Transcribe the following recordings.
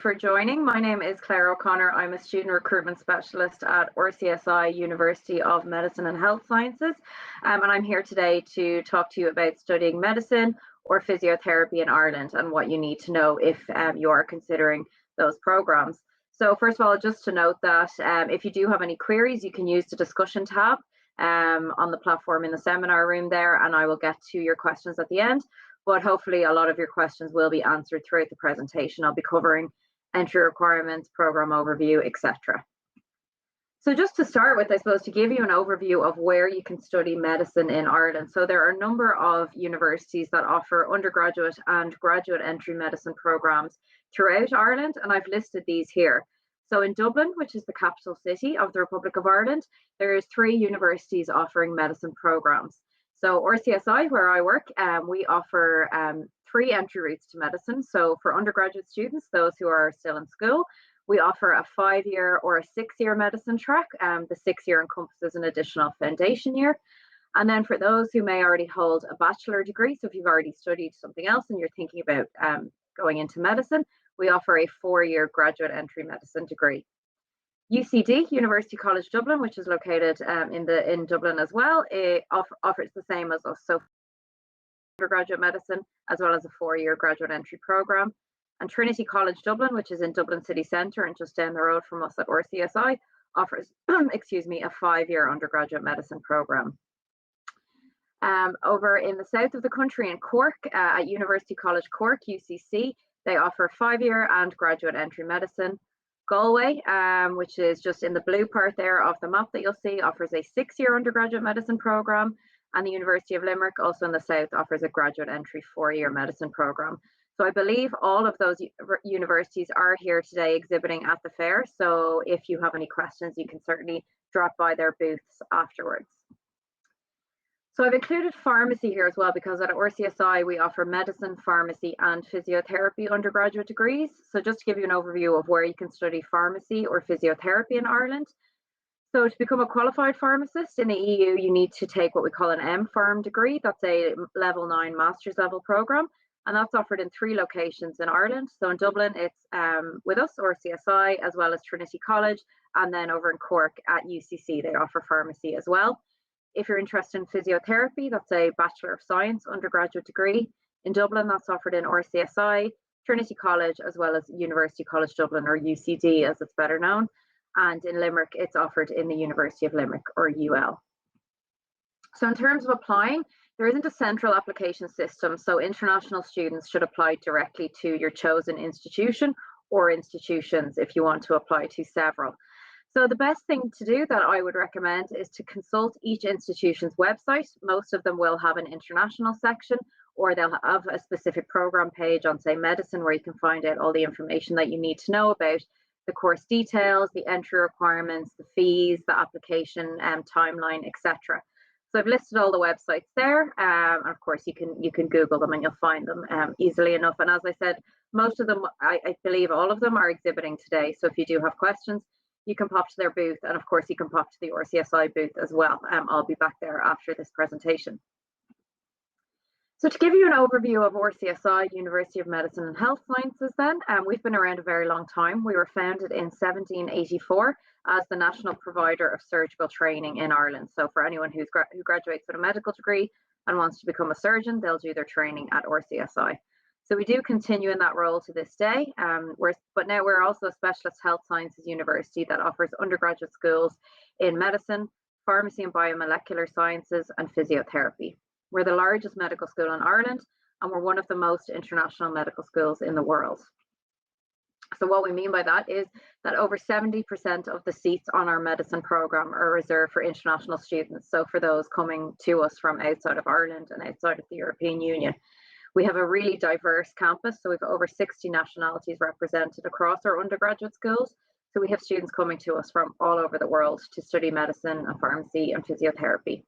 For joining. My name is Claire O'Connor. I'm a student recruitment specialist at RCSI University of Medicine and Health Sciences, and I'm here today to talk to you about studying medicine or physiotherapy in Ireland and what you need to know if you are considering those programs. So first of all, just to note that if you do have any queries, you can use the discussion tab on the platform in the seminar room there, and I will get to your questions at the end. But hopefully a lot of your questions will be answered throughout the presentation. I'll be covering entry requirements, program overview, etc. So just to start with, I suppose, to give you an overview of where you can study medicine in Ireland. So there are a number of universities that offer undergraduate and graduate entry medicine programs throughout Ireland, and I've listed these here. So in Dublin, which is the capital city of the Republic of Ireland, there's 3 universities offering medicine programs. So RCSI, where I work, we offer 3 entry routes to medicine. So for undergraduate students, those who are still in school, we offer a 5-year or a 6-year medicine track. The 6-year encompasses an additional foundation year. And then for those who may already hold a bachelor degree, so if you've already studied something else and you're thinking about going into medicine, we offer a 4-year graduate entry medicine degree. UCD, University College Dublin, which is located in Dublin as well, it offers the same as us. So undergraduate medicine, as well as a 4-year graduate entry program. And Trinity College Dublin, which is in Dublin city centre and just down the road from us at RCSI, offers, excuse me, a 5-year undergraduate medicine program. Over in the south of the country in Cork, at University College Cork, UCC, they offer 5-year and graduate entry medicine. Galway, which is just in the blue part there of the map that you'll see, offers a 6-year undergraduate medicine program, and the University of Limerick, also in the south, offers a graduate entry 4-year medicine program. So I believe all of those universities are here today exhibiting at the fair. So if you have any questions, you can certainly drop by their booths afterwards. So I've included pharmacy here as well, because at RCSI we offer medicine, pharmacy and physiotherapy undergraduate degrees. So just to give you an overview of where you can study pharmacy or physiotherapy in Ireland. So to become a qualified pharmacist in the EU, you need to take what we call an M.Pharm degree. That's a level 9 master's level program, and that's offered in 3 locations in Ireland. So in Dublin, it's with us, RCSI, as well as Trinity College, and then over in Cork at UCC, they offer pharmacy as well. If you're interested in physiotherapy, that's a Bachelor of Science undergraduate degree. In Dublin, that's offered in RCSI, Trinity College, as well as University College Dublin, or UCD as it's better known. And in Limerick, it's offered in the University of Limerick, or UL. So in terms of applying, there isn't a central application system, so international students should apply directly to your chosen institution or institutions if you want to apply to several. So the best thing to do that I would recommend is to consult each institution's website. Most of them will have an international section, or they'll have a specific program page on, say, medicine, where you can find out all the information that you need to know about the course details, the entry requirements, the fees, the application timeline, etc. So I've listed all the websites there, and of course you can Google them and you'll find them easily enough. And as I said, most of them, I believe all of them, are exhibiting today. So if you do have questions, you can pop to their booth, and of course you can pop to the RCSI booth as well. I'll be back there after this presentation. So to give you an overview of RCSI, University of Medicine and Health Sciences then, we've been around a very long time. We were founded in 1784 as the national provider of surgical training in Ireland. So for anyone who graduates with a medical degree and wants to become a surgeon, they'll do their training at RCSI. So we do continue in that role to this day, but now we're also a specialist health sciences university that offers undergraduate schools in medicine, pharmacy and biomolecular sciences, and physiotherapy. We're the largest medical school in Ireland, and we're one of the most international medical schools in the world. So what we mean by that is that over 70% of the seats on our medicine program are reserved for international students. So for those coming to us from outside of Ireland and outside of the European Union. We have a really diverse campus, so we've over 60 nationalities represented across our undergraduate schools. So we have students coming to us from all over the world to study medicine and pharmacy and physiotherapy.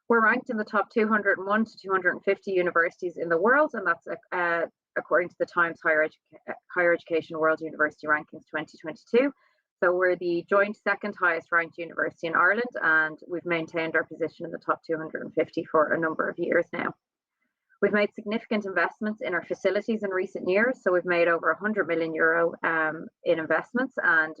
We're ranked in the top 201 to 250 universities in the world, and that's according to the Times Higher Education World University Rankings 2022. So we're the joint 2nd highest ranked university in Ireland, and we've maintained our position in the top 250 for a number of years now. We've made significant investments in our facilities in recent years. So we've made over €100 million in investments, and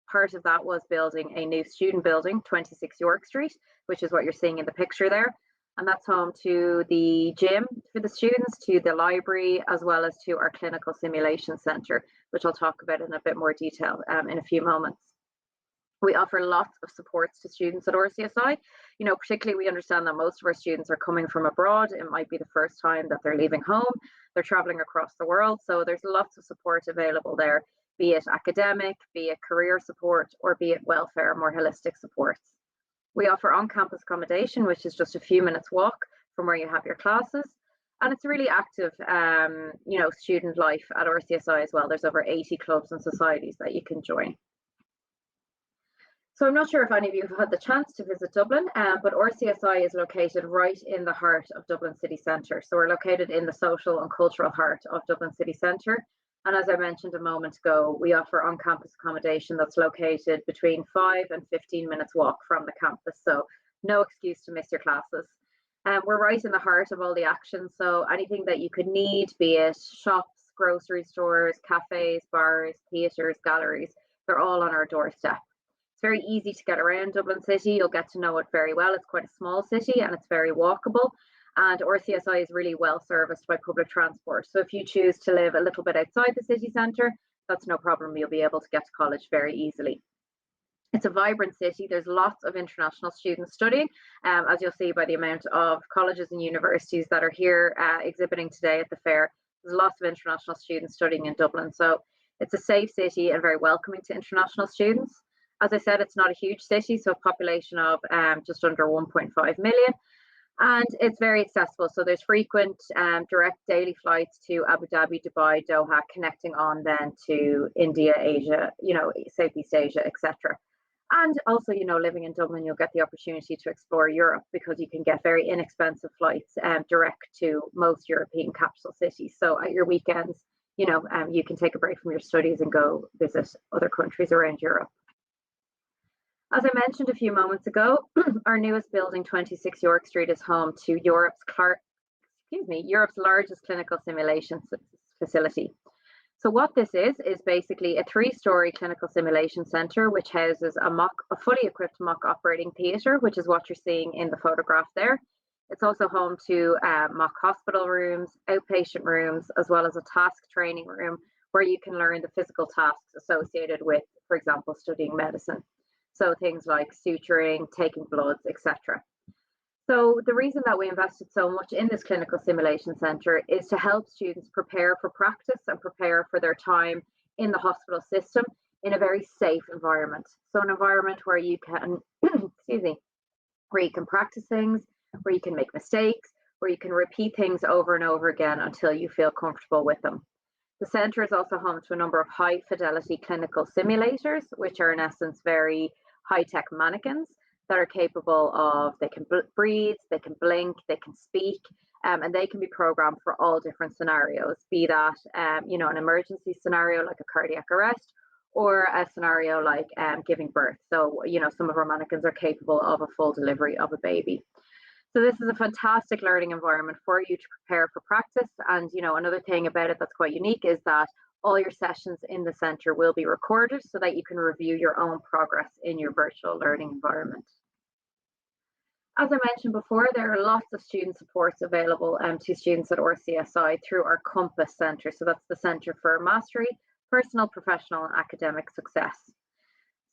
part of that was building a new student building, 26 York Street, which is what you're seeing in the picture there. And that's home to the gym for the students, to the library, as well as to our clinical simulation centre, which I'll talk about in a bit more detail in a few moments. We offer lots of supports to students at RCSI. Particularly we understand that most of our students are coming from abroad. It might be the first time that they're leaving home. They're traveling across the world. So there's lots of support available there, be it academic, be it career support, or be it welfare, more holistic supports. We offer on-campus accommodation, which is just a few minutes walk from where you have your classes. And it's a really active, student life at RCSI as well. There's over 80 clubs and societies that you can join. So I'm not sure if any of you have had the chance to visit Dublin, but RCSI is located right in the heart of Dublin city centre. So we're located in the social and cultural heart of Dublin city centre. And as I mentioned a moment ago, we offer on-campus accommodation that's located between 5 and 15 minutes walk from the campus. So no excuse to miss your classes. We're right in the heart of all the action. So anything that you could need, be it shops, grocery stores, cafes, bars, theatres, galleries, they're all on our doorstep. It's very easy to get around Dublin City. You'll get to know it very well. It's quite a small city and it's very walkable. And RCSI is really well serviced by public transport. So if you choose to live a little bit outside the city centre, that's no problem. You'll be able to get to college very easily. It's a vibrant city. There's lots of international students studying, as you'll see by the amount of colleges and universities that are here exhibiting today at the fair. There's lots of international students studying in Dublin. So it's a safe city and very welcoming to international students. As I said, it's not a huge city, so a population of just under 1.5 million. And it's very accessible. So there's frequent direct daily flights to Abu Dhabi, Dubai, Doha, connecting on then to India, Asia, Southeast Asia, etc. And also, living in Dublin, you'll get the opportunity to explore Europe because you can get very inexpensive flights direct to most European capital cities. So at your weekends, you can take a break from your studies and go visit other countries around Europe. As I mentioned a few moments ago, our newest building, 26 York Street, is home to Europe's largest clinical simulation facility. So what this is basically a 3-story clinical simulation centre, which houses a fully equipped mock operating theatre, which is what you're seeing in the photograph there. It's also home to mock hospital rooms, outpatient rooms, as well as a task training room where you can learn the physical tasks associated with, for example, studying medicine. So things like suturing, taking bloods, etc. So the reason that we invested so much in this clinical simulation centre is to help students prepare for practice and prepare for their time in the hospital system in a very safe environment. So an environment where you can, where you can practice things, where you can make mistakes, where you can repeat things over and over again until you feel comfortable with them. The centre is also home to a number of high fidelity clinical simulators, which are in essence very high-tech mannequins that are capable of, they can breathe, they can blink, they can speak, and they can be programmed for all different scenarios, be that, an emergency scenario like a cardiac arrest, or a scenario like giving birth. So, some of our mannequins are capable of a full delivery of a baby. So this is a fantastic learning environment for you to prepare for practice. And, another thing about it that's quite unique is that all your sessions in the centre will be recorded so that you can review your own progress in your virtual learning environment. As I mentioned before, there are lots of student supports available to students at RCSI through our Compass Centre. So that's the Centre for Mastery, Personal, Professional and Academic Success.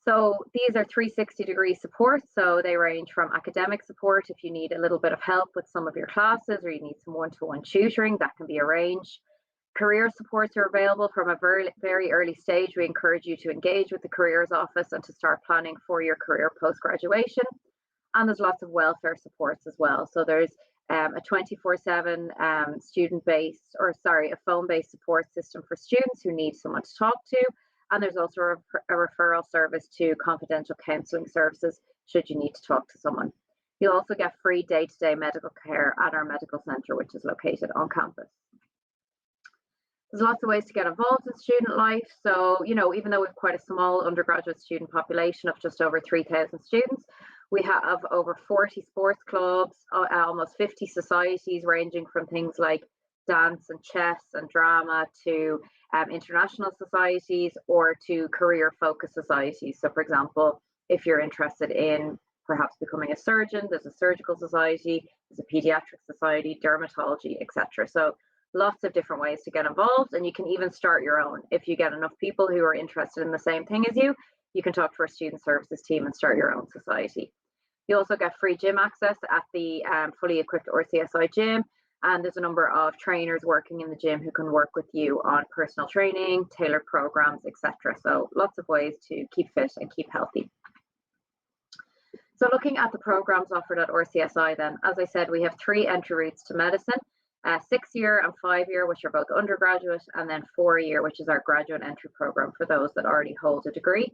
So these are 360-degree support. So they range from academic support if you need a little bit of help with some of your classes or you need some one-to-one tutoring, that can be arranged. Career supports are available from a very, very early stage. We encourage you to engage with the careers office and to start planning for your career post-graduation. And there's lots of welfare supports as well. So there's a 24/7 a phone-based support system for students who need someone to talk to. And there's also a referral service to confidential counselling services should you need to talk to someone. You'll also get free day-to-day medical care at our medical centre, which is located on campus. There's lots of ways to get involved in student life. So, even though we've quite a small undergraduate student population of just over 3,000 students, We have over 40 sports clubs, almost 50 societies ranging from things like dance and chess and drama to international societies or to career-focused societies. So for example, if you're interested in perhaps becoming a surgeon, there's a surgical society, there's a pediatric society, dermatology, etc. So lots of different ways to get involved, and you can even start your own. If you get enough people who are interested in the same thing as you can talk to our student services team and start your own society. You also get free gym access at the fully equipped RCSI gym, and there's a number of trainers working in the gym who can work with you on personal training, tailored programs, etc. So lots of ways to keep fit and keep healthy. So looking at the programs offered at RCSI then, as I said, we have 3 entry routes to medicine, 6-year and 5-year, which are both undergraduate, and then 4-year, which is our graduate entry program for those that already hold a degree.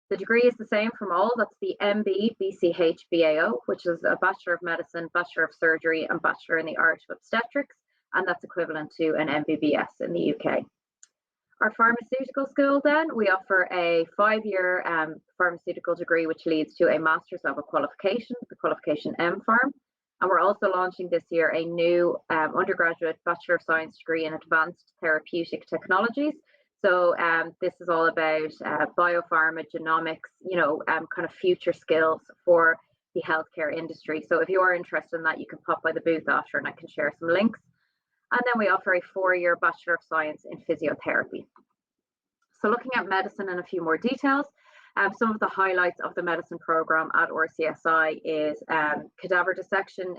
The degree is the same from all. That's the MB, BCH, BAO, which is a Bachelor of Medicine, Bachelor of Surgery, and Bachelor in the Art of Obstetrics, and that's equivalent to an MBBS in the UK. Our pharmaceutical school then, we offer a 5-year pharmaceutical degree, which leads to a Master's Level qualification, the qualification MPharm. And we're also launching this year a new undergraduate Bachelor of Science degree in Advanced Therapeutic Technologies. So this is all about biopharma, genomics, kind of future skills for the healthcare industry. So if you are interested in that, you can pop by the booth after and I can share some links. And then we offer a 4-year Bachelor of Science in Physiotherapy. So looking at medicine in a few more details, some of the highlights of the medicine program at RCSI is cadaver dissection.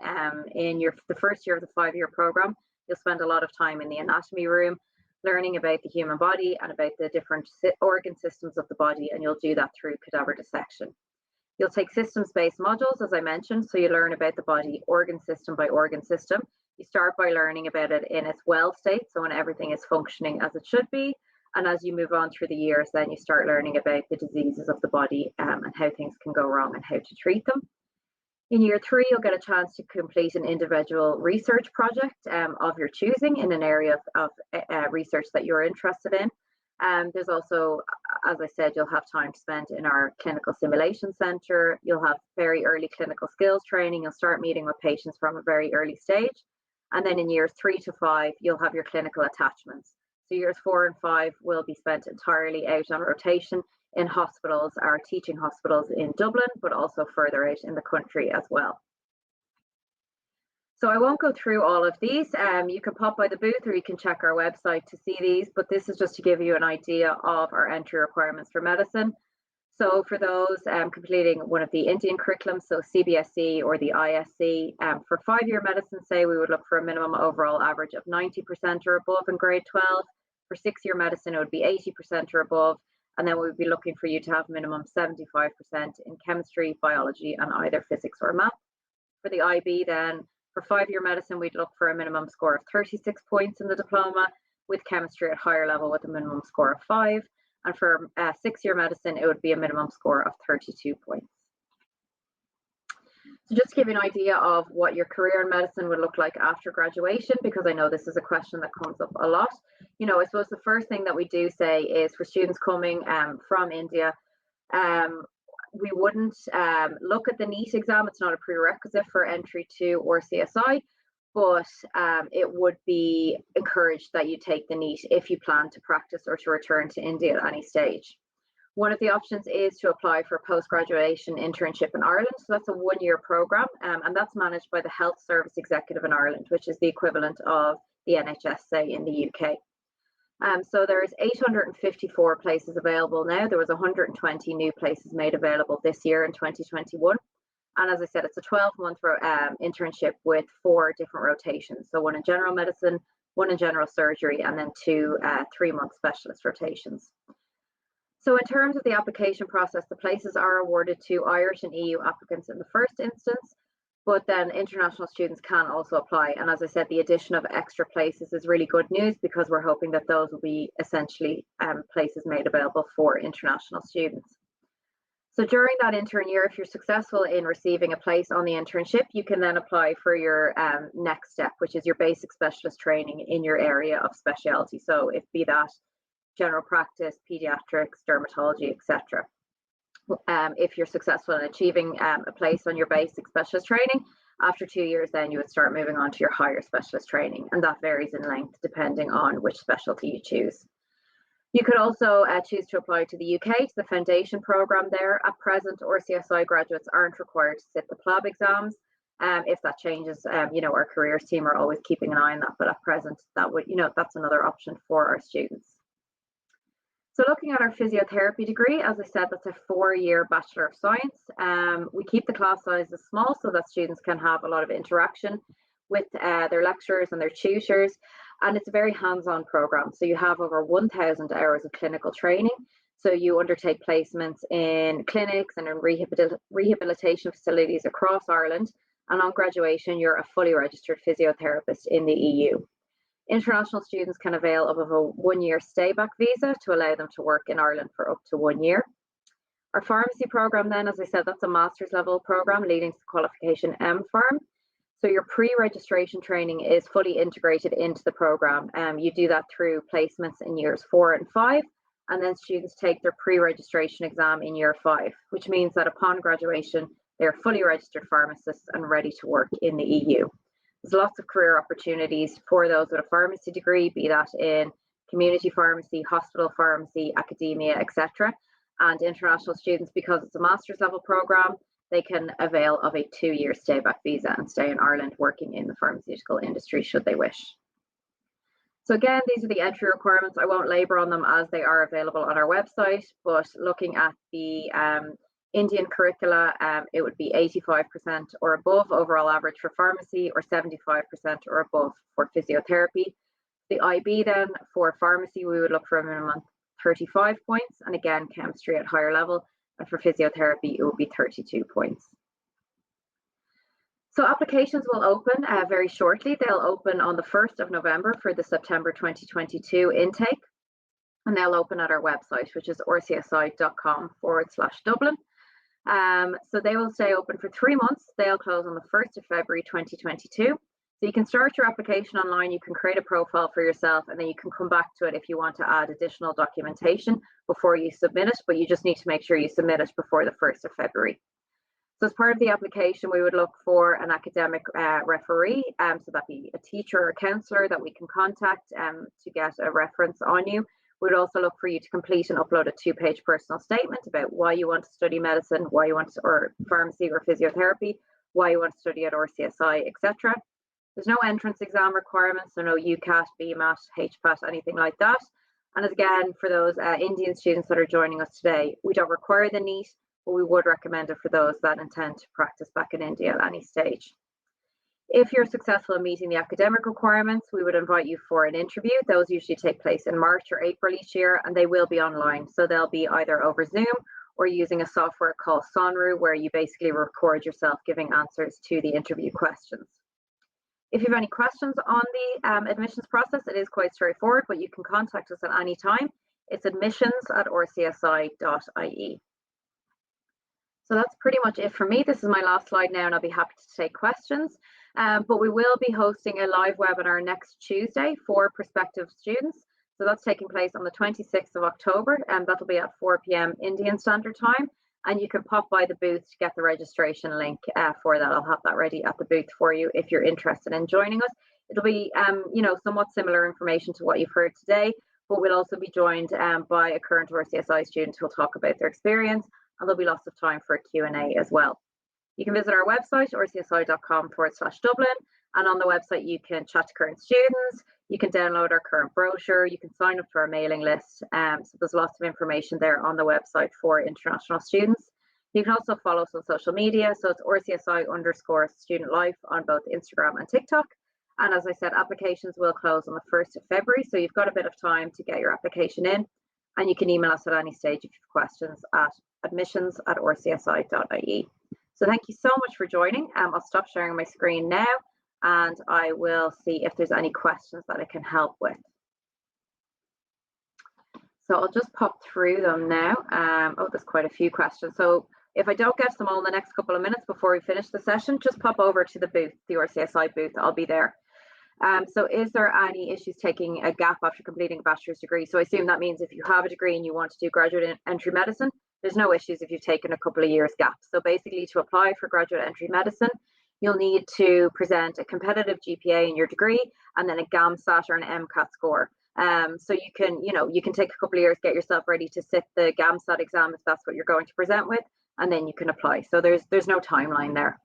In the first year of the 5-year program, you'll spend a lot of time in the anatomy room, learning about the human body and about the different organ systems of the body, and you'll do that through cadaver dissection. You'll take systems-based modules, as I mentioned, so you learn about the body organ system by organ system. You start by learning about it in its well state, so when everything is functioning as it should be. And as you move on through the years, then you start learning about the diseases of the body and how things can go wrong and how to treat them. In year 3, you'll get a chance to complete an individual research project of your choosing in an area of research that you're interested in. There's also, as I said, you'll have time to spend in our clinical simulation center. You'll have very early clinical skills training. You'll start meeting with patients from a very early stage. And then in years 3 to 5, you'll have your clinical attachments. So years 4 and 5 will be spent entirely out on rotation in hospitals, our teaching hospitals in Dublin, but also further out in the country as well. So I won't go through all of these. You can pop by the booth or you can check our website to see these, but this is just to give you an idea of our entry requirements for medicine. So for those completing one of the Indian curriculums, so CBSE or the ISC, for 5-year medicine, say, we would look for a minimum overall average of 90% or above in grade 12. For 6-year medicine, it would be 80% or above. And then we would be looking for you to have minimum 75% in chemistry, biology, and either physics or math. For the IB then, for 5-year medicine, we'd look for a minimum score of 36 points in the diploma, with chemistry at higher level with a minimum score of 5. And for 6-year medicine, it would be a minimum score of 32 points. So just to give you an idea of what your career in medicine would look like after graduation, because I know this is a question that comes up a lot. I suppose the first thing that we do say is for students coming from India, we wouldn't look at the NEET exam. It's not a prerequisite for entry to RCSI, but it would be encouraged that you take the NEET if you plan to practice or to return to India at any stage. One of the options is to apply for a post-graduation internship in Ireland. So that's a 1-year program, and that's managed by the Health Service Executive in Ireland, which is the equivalent of the NHS, say, in the UK. So there's 854 places available now. There was 120 new places made available this year in 2021. And as I said, it's a 12-month internship with 4 different rotations. So 1 in general medicine, 1 in general surgery, and then 2 3-month specialist rotations. So in terms of the application process, the places are awarded to Irish and EU applicants in the first instance, but then international students can also apply. And as I said, the addition of extra places is really good news because we're hoping that those will be essentially places made available for international students. So during that intern year, if you're successful in receiving a place on the internship, you can then apply for your next step, which is your basic specialist training in your area of specialty. So if be that general practice, pediatrics, dermatology, etc. if you're successful in achieving a place on your basic specialist training, after 2 years, then you would start moving on to your higher specialist training, and that varies in length depending on which specialty you choose. You could also choose to apply to the UK, to the foundation programme there. At present, RCSI graduates aren't required to sit the PLAB exams. If that changes, our careers team are always keeping an eye on that, but at present, that's another option for our students. So looking at our physiotherapy degree, as I said, that's a 4-year Bachelor of Science. We keep the class sizes small so that students can have a lot of interaction with their lecturers and their tutors. And it's a very hands-on program. So you have over 1,000 hours of clinical training. So you undertake placements in clinics and in rehabilitation facilities across Ireland. And on graduation, you're a fully registered physiotherapist in the EU. International students can avail of a 1-year stay-back visa to allow them to work in Ireland for up to 1 year. Our pharmacy program then, as I said, that's a master's level program leading to the qualification MPharm. So your pre-registration training is fully integrated into the program. You do that through placements in years 4 and 5, and then students take their pre-registration exam in year 5, which means that upon graduation, they're fully registered pharmacists and ready to work in the EU. There's lots of career opportunities for those with a pharmacy degree, be that in community pharmacy, hospital pharmacy, academia, etc. And international students, because it's a master's level program, they can avail of a 2-year stay-back visa and stay in Ireland working in the pharmaceutical industry should they wish. So again, these are the entry requirements. I won't labour on them as they are available on our website, but looking at the Indian curricula, it would be 85% or above overall average for pharmacy, or 75% or above for physiotherapy. The IB then for pharmacy, we would look for a minimum 35 points, and again, chemistry at higher level, and for physiotherapy, it would be 32 points. So applications will open very shortly. They'll open on the 1st of November for the September 2022 intake, and they'll open at our website, which is rcsi.com/Dublin. So they will stay open for 3 months. They'll close on the 1st of February 2022. So you can start your application online, you can create a profile for yourself, and then you can come back to it if you want to add additional documentation before you submit it, but you just need to make sure you submit it before the 1st of February. So as part of the application, we would look for an academic referee, so that'd be a teacher or a counsellor that we can contact to get a reference on you. We'd also look for you to complete and upload a 2-page personal statement about why you want to study medicine, why you want to, or pharmacy or physiotherapy, why you want to study at RCSI, etc. There's no entrance exam requirements, so no UCAT, BMAT, HPAT, anything like that. And again, for those Indian students that are joining us today, we don't require the NEET, but we would recommend it for those that intend to practice back in India at any stage. If you're successful in meeting the academic requirements, we would invite you for an interview. Those usually take place in March or April each year, and they will be online. So they'll be either over Zoom or using a software called Sonru, where you basically record yourself giving answers to the interview questions. If you have any questions on the admissions process, it is quite straightforward, but you can contact us at any time. It's admissions@rcsi.ie. So that's pretty much it for me. This is my last slide now, and I'll be happy to take questions. But we will be hosting a live webinar next Tuesday for prospective students. So that's taking place on the 26th of October, and that'll be at 4 p.m. Indian Standard Time. And you can pop by the booth to get the registration link for that. I'll have that ready at the booth for you if you're interested in joining us. It'll be, somewhat similar information to what you've heard today, but we'll also be joined by a current RCSI student who will talk about their experience, and there'll be lots of time for a Q&A as well. You can visit our website, rcsi.com/Dublin, and on the website you can chat to current students, you can download our current brochure, you can sign up to our mailing list. So there's lots of information there on the website for international students. You can also follow us on social media, so it's RCSI_student life on both Instagram and TikTok. And as I said, applications will close on the 1st of February, so you've got a bit of time to get your application in, and you can email us at any stage if you have questions at admissions@rcsi.ie. So thank you so much for joining. I'll stop sharing my screen now, and I will see if there's any questions that I can help with. So I'll just pop through them now. There's quite a few questions. So if I don't get to them all in the next couple of minutes before we finish the session, just pop over to the booth, the RCSI booth. I'll be there. So is there any issues taking a gap after completing a bachelor's degree? So I assume that means if you have a degree and you want to do graduate entry medicine, there's no issues if you've taken a couple of years gap. So basically, to apply for graduate entry medicine, you'll need to present a competitive GPA in your degree and then a GAMSAT or an MCAT score. So you can take a couple of years, get yourself ready to sit the GAMSAT exam if that's what you're going to present with, and then you can apply. So there's no timeline there.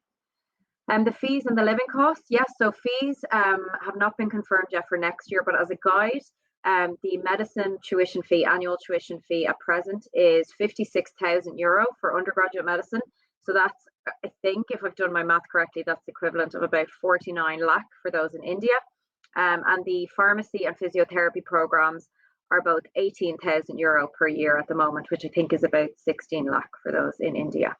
The fees and the living costs, yes. So fees have not been confirmed yet for next year, but as a guide, the medicine tuition fee, annual tuition fee at present is €56,000 for undergraduate medicine. So that's, I think, if I've done my math correctly, that's equivalent of about 49 lakh for those in India. And the pharmacy and physiotherapy programs are both €18,000 per year at the moment, which I think is about 16 lakh for those in India.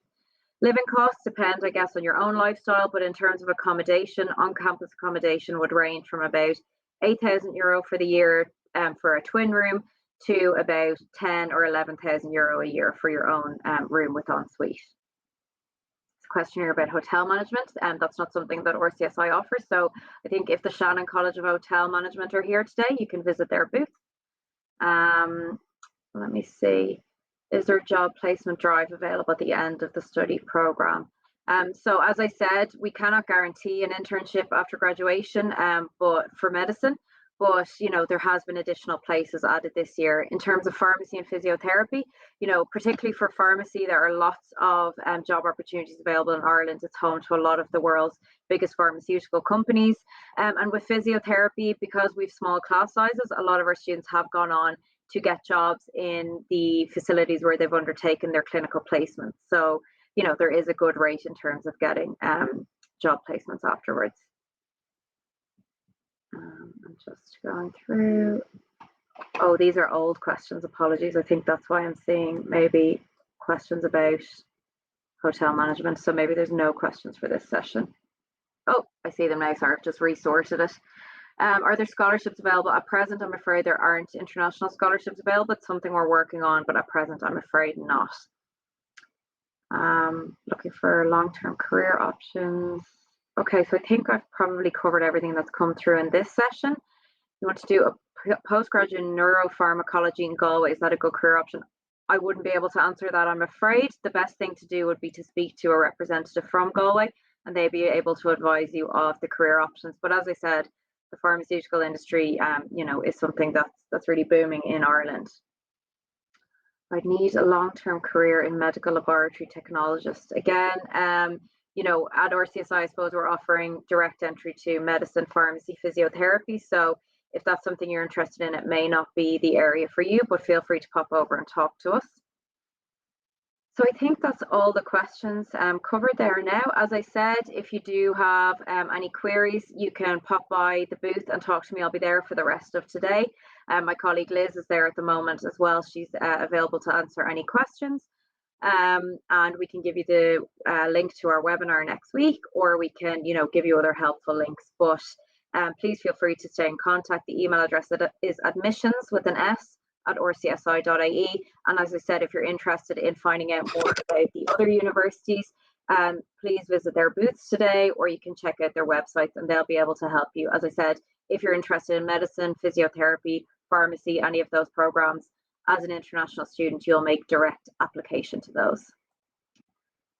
Living costs depend, I guess, on your own lifestyle, but in terms of accommodation, on-campus accommodation would range from about €8,000 for the year for a twin room to about 10 or 11,000 euro a year for your own room with ensuite. It's a question here about hotel management, and that's not something that RCSI offers. So I think if the Shannon College of Hotel Management are here today, you can visit their booth. Let me see. Is there a job placement drive available at the end of the study program? So as I said, we cannot guarantee an internship after graduation, but for medicine, but there has been additional places added this year. In terms of pharmacy and physiotherapy, particularly for pharmacy, there are lots of job opportunities available in Ireland. It's home to a lot of the world's biggest pharmaceutical companies. And with physiotherapy, because we've small class sizes, a lot of our students have gone on to get jobs in the facilities where they've undertaken their clinical placements. So, there is a good rate in terms of getting job placements afterwards. I'm just going through. Oh, these are old questions. Apologies. I think that's why I'm seeing maybe questions about hotel management. So maybe there's no questions for this session. Oh, I see them now. Sorry, I've just resorted it. Are there scholarships available? At present, I'm afraid there aren't international scholarships available. It's something we're working on, but at present, I'm afraid not. Looking for long-term career options. Okay, so I think I've probably covered everything that's come through in this session. You want to do a postgraduate in neuropharmacology in Galway. Is that a good career option? I wouldn't be able to answer that, I'm afraid. The best thing to do would be to speak to a representative from Galway, and they'd be able to advise you of the career options. But as I said, the pharmaceutical industry, is something that's really booming in Ireland. I'd need a long-term career in medical laboratory technologist. Again, at RCSI, I suppose we're offering direct entry to medicine, pharmacy, physiotherapy. So if that's something you're interested in, it may not be the area for you, but feel free to pop over and talk to us. So I think that's all the questions covered there now. As I said, if you do have any queries, you can pop by the booth and talk to me. I'll be there for the rest of today. My colleague Liz is there at the moment as well. She's available to answer any questions. And we can give you the link to our webinar next week, or we can, give you other helpful links. But please feel free to stay in contact. The email address is admissions@rcsi.ie. And as I said, if you're interested in finding out more about the other universities, please visit their booths today, or you can check out their websites and they'll be able to help you. As I said, if you're interested in medicine, physiotherapy, pharmacy, any of those programs, as an international student, you'll make direct application to those.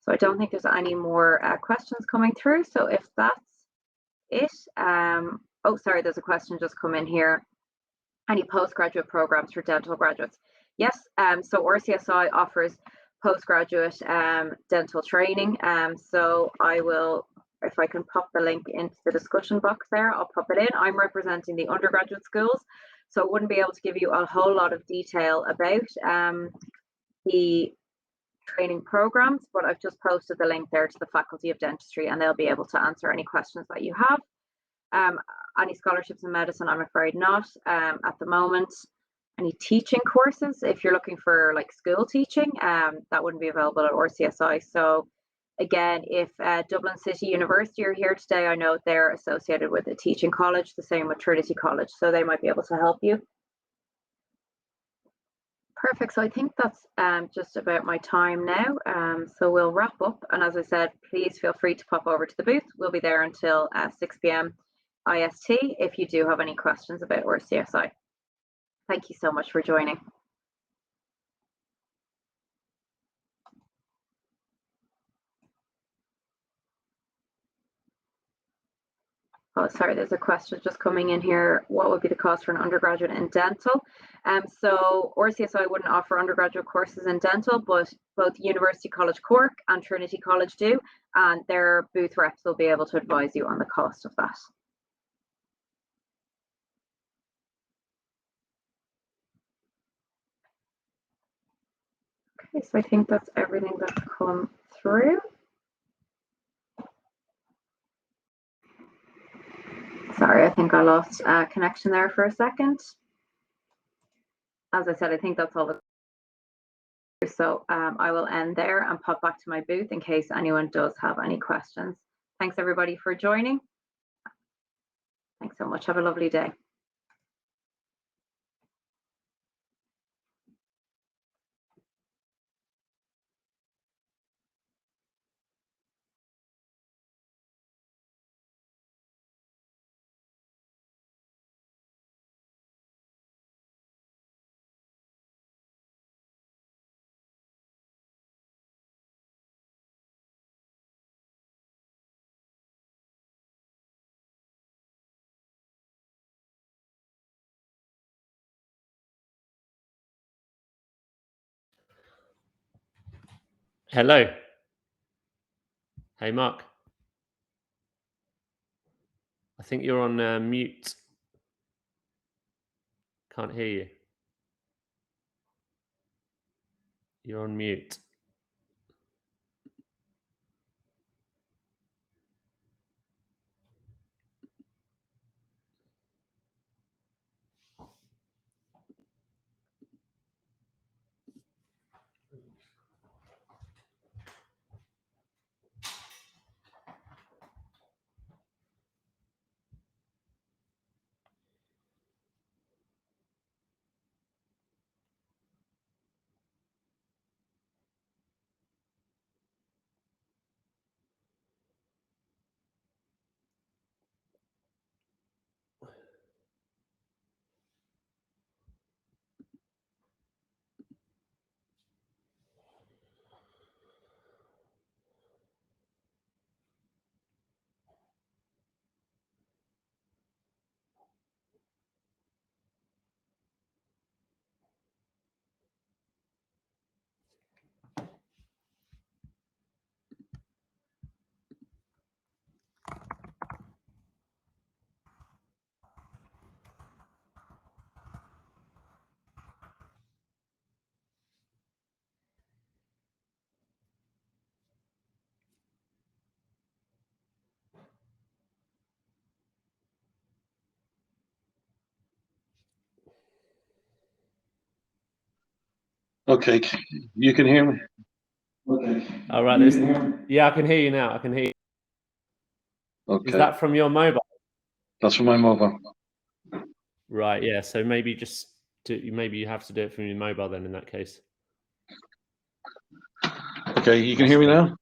So I don't think there's any more questions coming through. So if that's it, oh, sorry, there's a question just come in here. Any postgraduate programs for dental graduates? Yes, so RCSI offers postgraduate dental training. So I will, if I can pop the link into the discussion box there, I'll pop it in. I'm representing the undergraduate schools, so I wouldn't be able to give you a whole lot of detail about the training programs, but I've just posted the link there to the Faculty of Dentistry, and they'll be able to answer any questions that you have. Any scholarships in medicine, I'm afraid not at the moment. Any teaching courses, if you're looking for like school teaching, that wouldn't be available at RCSI. So again, if Dublin City University are here today, I know they're associated with a teaching college, the same with Trinity College, so they might be able to help you. Perfect, so I think that's just about my time now. So we'll wrap up, and as I said, please feel free to pop over to the booth. We'll be there until 6 p.m. IST if you do have any questions about RCSI. Thank you so much for joining. Oh, sorry, there's a question just coming in here. What would be the cost for an undergraduate in dental? So RCSI wouldn't offer undergraduate courses in dental, but both University College Cork and Trinity College do, and their booth reps will be able to advise you on the cost of that. Okay, so I think that's everything that's come through. Sorry, I think I lost connection there for a second. As I said, I think that's all. So I will end there and pop back to my booth in case anyone does have any questions. Thanks everybody for joining. Thanks so much. Have a lovely day. Hello. Hey, Mark. I think you're on mute. Can't hear you. You're on mute. Okay, you can hear me? Okay. All right. Yeah, I can hear you now. I can hear you. Okay. Is that from your mobile? That's from my mobile. Right. Yeah. So maybe maybe you have to do it from your mobile then. In that case. Okay, you can hear me now?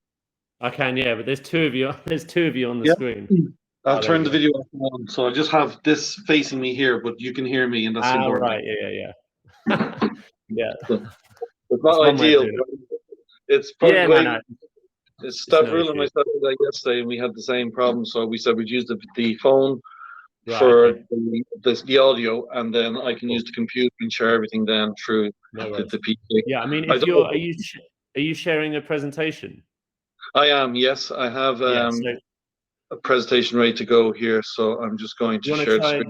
I can. Yeah, but there's two of you. There's two of you on the screen. I'll turn the video on, so I just have this facing me here, but you can hear me, and that's important. Right. Yeah. Yeah. It's not ideal. It's probably It's stopped ruling myself that yesterday, and we had the same problem. So we said we'd use the phone for the audio, and then I can use the computer and share everything then through the PC. Yeah, I mean, are you sharing a presentation? I am. Yes, I have a presentation ready to go here. So I'm just going to share the screen. Do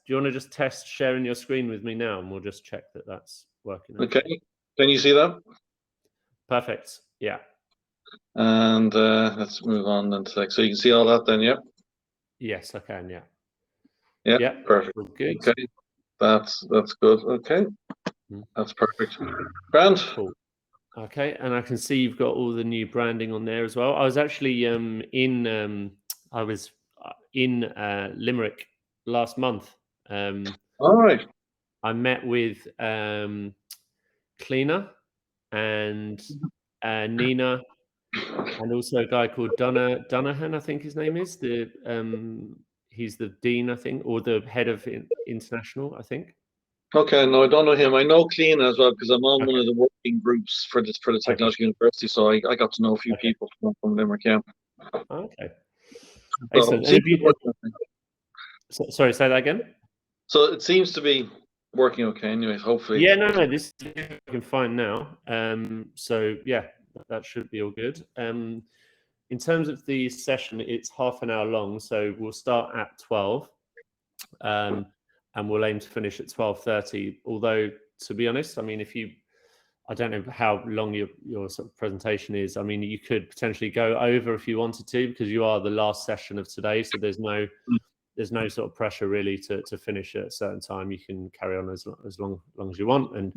you want to just test sharing your screen with me now, and we'll just check that that's working? Okay. Can you see that? Perfect. Yeah. And let's move on then. So you can see all that then, yeah? Yes, I can, yeah. Yeah, perfect. Good. Okay, that's good. Okay, that's perfect. Grand. Cool. Okay, and I can see you've got all the new branding on there as well. I was actually in Limerick last month. All right. I met with Cleaner and Nina, and also a guy called Dunahan, I think his name is. He's the dean, I think, or the head of international, I think. Okay, no, I don't know him. I know Clean as well because I'm on one of the working groups for the Technological University, so I got to know a few people from Limerick. Yeah. Okay. Excellent. Sorry, say that again. So it seems to be working okay. Anyway, hopefully. Yeah, no, this is working fine now. So yeah, that should be all good. In terms of the session, it's half an hour long, so we'll start at 12, and we'll aim to finish at 12:30. Although, to be honest, I mean, I don't know how long your sort of presentation is. I mean, you could potentially go over if you wanted to, because you are the last session of today, so there's no sort of pressure really to finish at a certain time. You can carry on as long as you want. And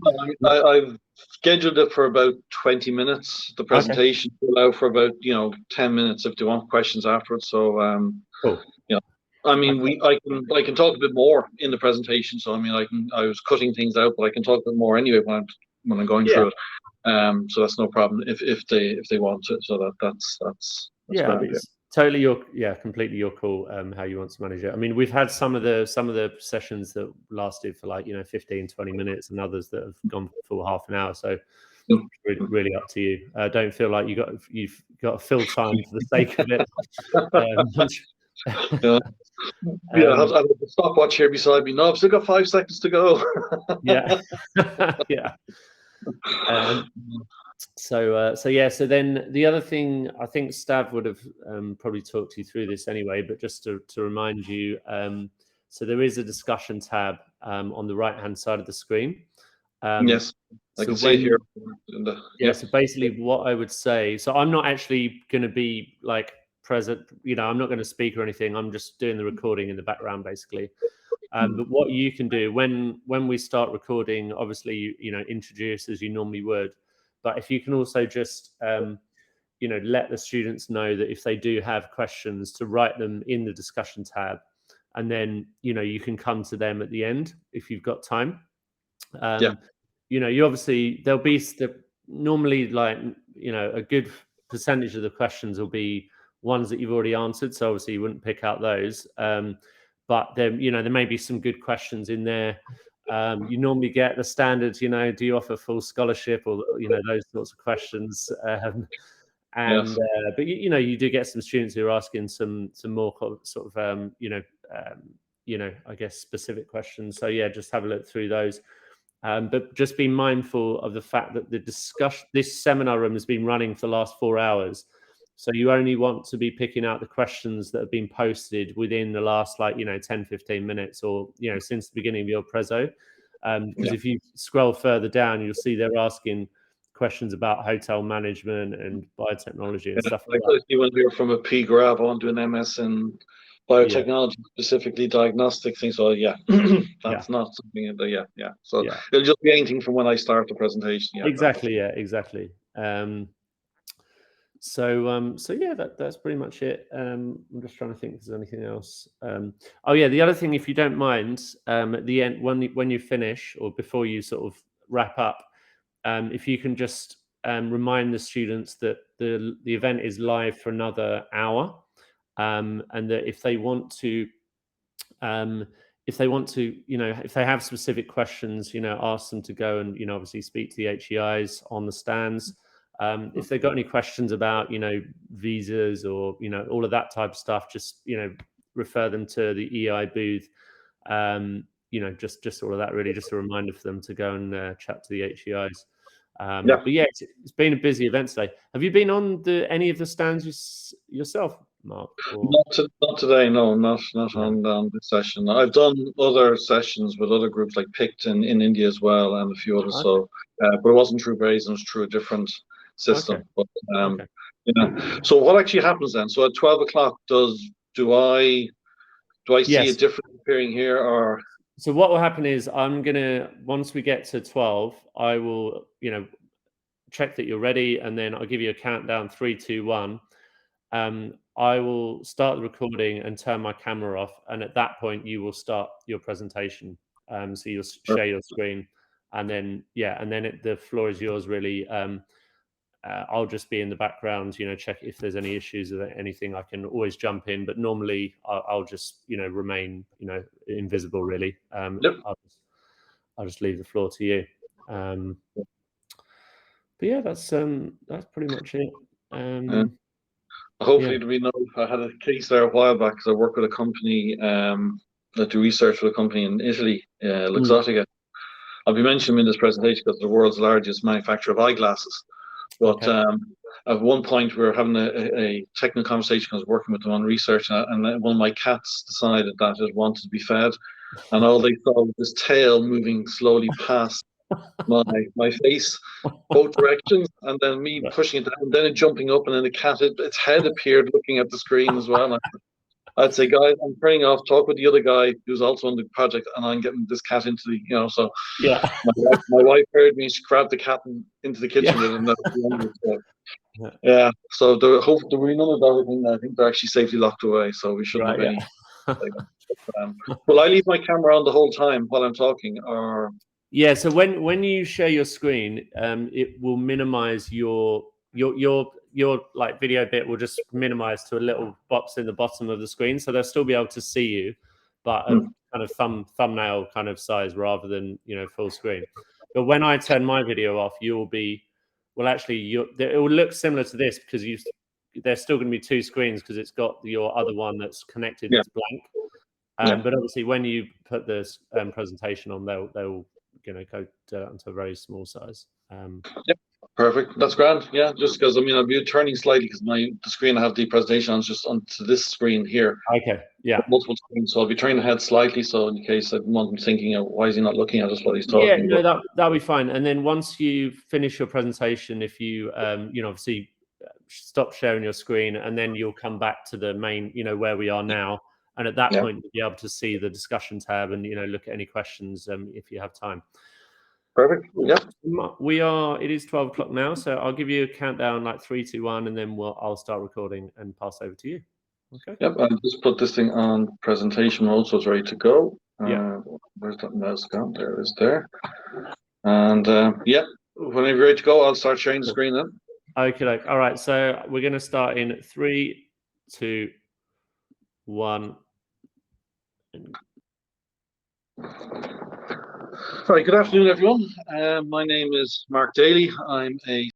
I've scheduled it for about 20 minutes. The presentation will allow for about 10 minutes if they want questions afterwards. So cool. I mean, I can talk a bit more in the presentation. So I mean, I was cutting things out, but I can talk a bit more anyway when I'm going through it. So that's no problem if they want to. So that's it's totally completely your call, how you want to manage it. I mean, we've had some of the sessions that lasted for like 15, 20 minutes, and others that have gone for half an hour. So really up to you. Don't feel like you've got to fill time for the sake of it. I have a stopwatch here beside me. No, I've still got 5 seconds to go. Yeah. So then the other thing, I think Stav would have probably talked you through this anyway, but just to remind you, so there is a discussion tab on the right hand side of the screen. Yes, I can see it here. So basically what I would say, so I'm not actually going to be like present, I'm not going to speak or anything. I'm just doing the recording in the background basically. But what you can do when we start recording, obviously, introduce as you normally would. But if you can also just, let the students know that if they do have questions, to write them in the discussion tab, and then you can come to them at the end if you've got time. You obviously there'll be normally like a good percentage of the questions will be ones that you've already answered, so obviously you wouldn't pick out those. But then there may be some good questions in there. You normally get the standards, do you offer full scholarship, or those sorts of questions. But you do get some students who are asking some more sort of I guess specific questions. So yeah, just have a look through those. But just be mindful of the fact that this seminar room has been running for the last 4 hours. So you only want to be picking out the questions that have been posted within the last 10, 15 minutes, or, since the beginning of your prezo. Because if you scroll further down, you'll see they're asking questions about hotel management and biotechnology and stuff like that. You went here from a P-Grav on to an MS in biotechnology, specifically diagnostic things. So that's not something that, So it'll just be anything from when I start the presentation. Exactly. That's pretty much it. I'm just trying to think if there's anything else. The other thing, if you don't mind, at the end, when you finish or before you sort of wrap up, if you can just remind the students that the event is live for another hour, and that if they want to, if they have specific questions, ask them to go and obviously speak to the HEIs on the stands. If they've got any questions about visas or all of that type of stuff, just refer them to the EI booth. Just all of that, really, just a reminder for them to go and chat to the HEIs. But yeah, it's been a busy event today. Have you been on any of the stands yourself, Mark? Or? Not today, no, not on this session. I've done other sessions with other groups like PICT in India as well, and a few others. So, but it wasn't through Brazen, it was through a different system. But so what actually happens then? So at 12 o'clock, do I see a difference appearing here, or? So what will happen is once we get to 12, I will check that you're ready, and then I'll give you a countdown, 3, 2, 1. I will start the recording and turn my camera off, and at that point you will start your presentation. So you'll share your screen, and then the floor is yours, really. I'll just be in the background, check if there's any issues or anything. I can always jump in, but normally I'll just remain invisible, really. I'll just leave the floor to you. But yeah, that's pretty much it. Hopefully there'll be no. I had a case there a while back because I work with a company that do research for a company in Italy, Luxottica. I'll be mentioning in this presentation because the world's largest manufacturer of eyeglasses. But at one point we were having a technical conversation. I was working with them on research, and one of my cats decided that it wanted to be fed, and all they saw was this tail moving slowly past my face, both directions, and then me pushing it down, and then it jumping up, and then the cat, its head appeared looking at the screen as well. And I'd say, guys, I'm turning off. Talk with the other guy who's also on the project, and I'm getting this cat into the, So my wife heard me. She grabbed the cat into the kitchen with him. So there will be none of that thing. I think they're actually safely locked away, so we shouldn't have any. Will I leave my camera on the whole time while I'm talking, or? Yeah. So when you share your screen, it will minimize your like video bit will just minimize to a little box in the bottom of the screen, so they'll still be able to see you, but a kind of thumbnail kind of size rather than full screen. But when I turn my video off, you'll be it will look similar to this because there's still going to be two screens because it's got your other one that's connected. It's blank. But obviously when you put this presentation on, they'll go down to a very small size. Perfect. That's grand. Yeah, just because I'll be turning slightly because the screen I have the presentation on is just onto this screen here. Okay. Yeah. Multiple screens, so I'll be turning the head slightly, so in case I want them thinking, why is he not looking at us while he's talking? Yeah, no, that'll be fine. And then once you finish your presentation, if you obviously stop sharing your screen, and then you'll come back to the main, where we are now, and at that point you'll be able to see the discussion tab and look at any questions if you have time. Perfect. Yeah. It is 12 o'clock now, so I'll give you a countdown, like 3, 2, 1, and then I'll start recording and pass over to you. Okay. Yep. I'll just put this thing on presentation mode so it's ready to go. Where's that mouse gone? There it is there. And whenever you're ready to go, I'll start sharing the screen then. Okay. All right. So we're going to start in 3, 2, 1. All right, good afternoon, everyone. My name is Mark Daly. I'm a